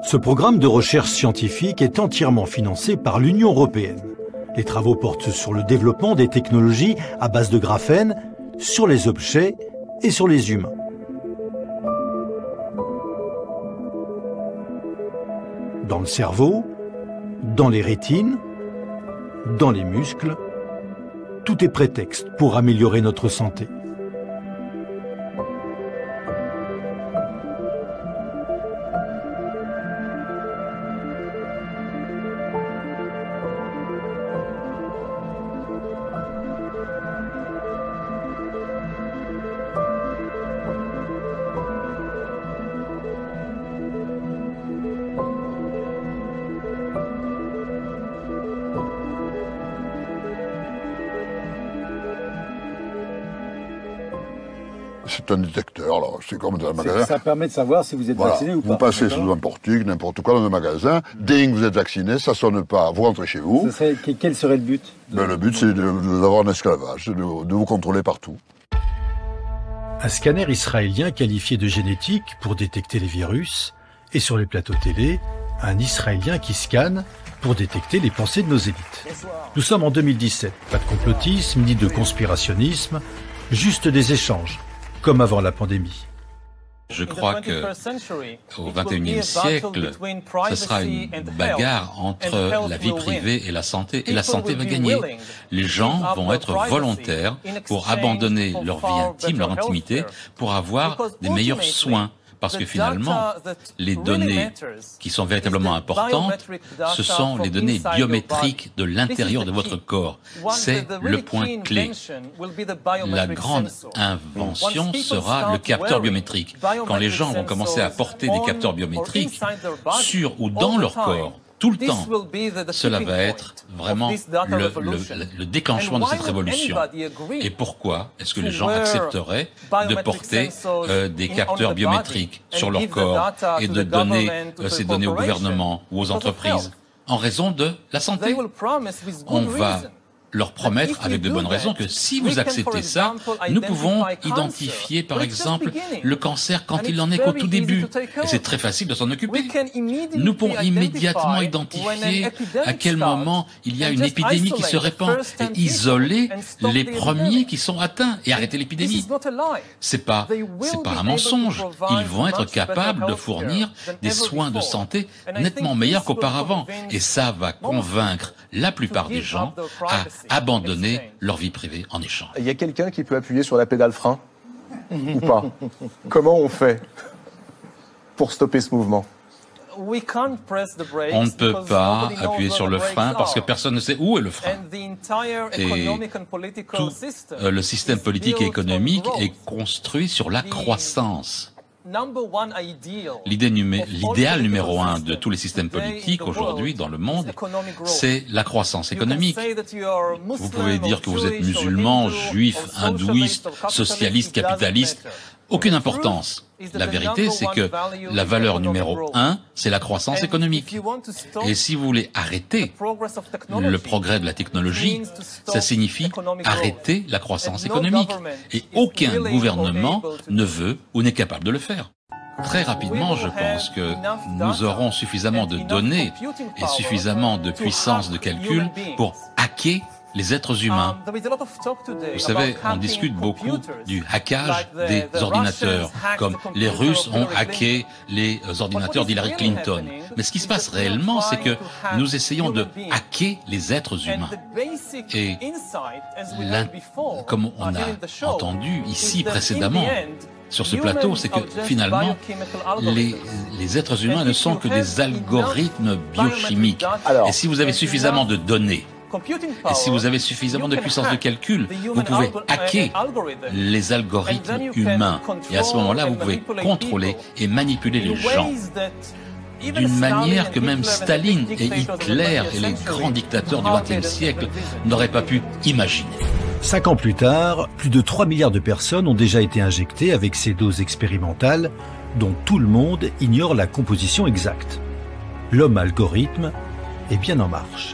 Ce programme de recherche scientifique est entièrement financé par l'Union européenne. Les travaux portent sur le développement des technologies à base de graphène, sur les objets et sur les humains. Dans le cerveau, dans les rétines, dans les muscles, tout est prétexte pour améliorer notre santé. C'est un détecteur, là. C'est comme dans un magasin. Ça permet de savoir si vous êtes vacciné ou pas. Vous passez sous un portique, n'importe quoi, dans un magasin. Ding, vous êtes vacciné, ça sonne pas, vous rentrez chez vous. Quel serait le but? Le but, c'est d'avoir un esclavage, de vous contrôler partout. Un scanner israélien qualifié de génétique pour détecter les virus. Et sur les plateaux télé, un Israélien qui scanne pour détecter les pensées de nos élites. Nous sommes en 2017. Pas de complotisme, ni de conspirationnisme, juste des échanges, comme avant la pandémie. Je crois qu'au XXIe siècle, ce sera une bagarre entre la vie privée et la santé va gagner. Les gens vont être volontaires pour abandonner leur vie intime, leur intimité, pour avoir des meilleurs soins. Parce que finalement, les données qui sont véritablement importantes, ce sont les données biométriques de l'intérieur de votre corps. C'est le point clé. La grande invention sera le capteur biométrique. Quand les gens vont commencer à porter des capteurs biométriques sur ou dans leur corps, tout le temps, cela va être vraiment le déclenchement de cette révolution. Et pourquoi est-ce que les gens accepteraient de porter des capteurs biométriques sur leur corps et de donner ces données au gouvernement ou aux entreprises? En raison de la santé. On va leur promettre avec de bonnes raisons que si vous acceptez ça, nous pouvons identifier par exemple le cancer quand il n'en est qu'au tout début. Et c'est très facile de s'en occuper. Nous pouvons immédiatement identifier à quel moment il y a une épidémie qui se répand et isoler les premiers qui sont atteints et arrêter l'épidémie. C'est pas un mensonge. Ils vont être capables de fournir des soins de santé nettement meilleurs qu'auparavant. Et ça va convaincre la plupart des gens à abandonner leur vie privée en échange. Il y a quelqu'un qui peut appuyer sur la pédale frein ou pas? Comment on fait pour stopper ce mouvement? On ne peut pas appuyer sur le frein parce que personne ne sait où est le frein. Et tout le système politique et économique est construit sur la croissance. L'idéal numéro un de tous les systèmes politiques aujourd'hui dans le monde, c'est la croissance économique. Vous pouvez dire que vous êtes musulman, juif, hindouiste, socialiste, capitaliste, aucune importance. La vérité, c'est que la valeur numéro un, c'est la croissance économique. Et si vous voulez arrêter le progrès de la technologie, ça signifie arrêter la croissance économique. Et aucun gouvernement ne veut ou n'est capable de le faire. Très rapidement, je pense que nous aurons suffisamment de données et suffisamment de puissance de calcul pour hacker les êtres humains. Vous savez, on discute beaucoup du hackage des ordinateurs, comme les Russes ont hacké les ordinateurs d'Hillary Clinton. Mais ce qui se passe réellement, c'est que nous essayons de hacker les êtres humains. Et comme on a entendu ici précédemment, sur ce plateau, c'est que finalement, les êtres humains ne sont que des algorithmes biochimiques. Et si vous avez suffisamment de données, et si vous avez suffisamment de puissance de calcul, vous pouvez hacker les algorithmes humains. Et à ce moment-là, vous pouvez contrôler et manipuler les gens d'une manière que même Staline et Hitler et les grands dictateurs du XXe siècle n'auraient pas pu imaginer. 5 ans plus tard, plus de 3 milliards de personnes ont déjà été injectées avec ces doses expérimentales dont tout le monde ignore la composition exacte. L'homme algorithme est bien en marche.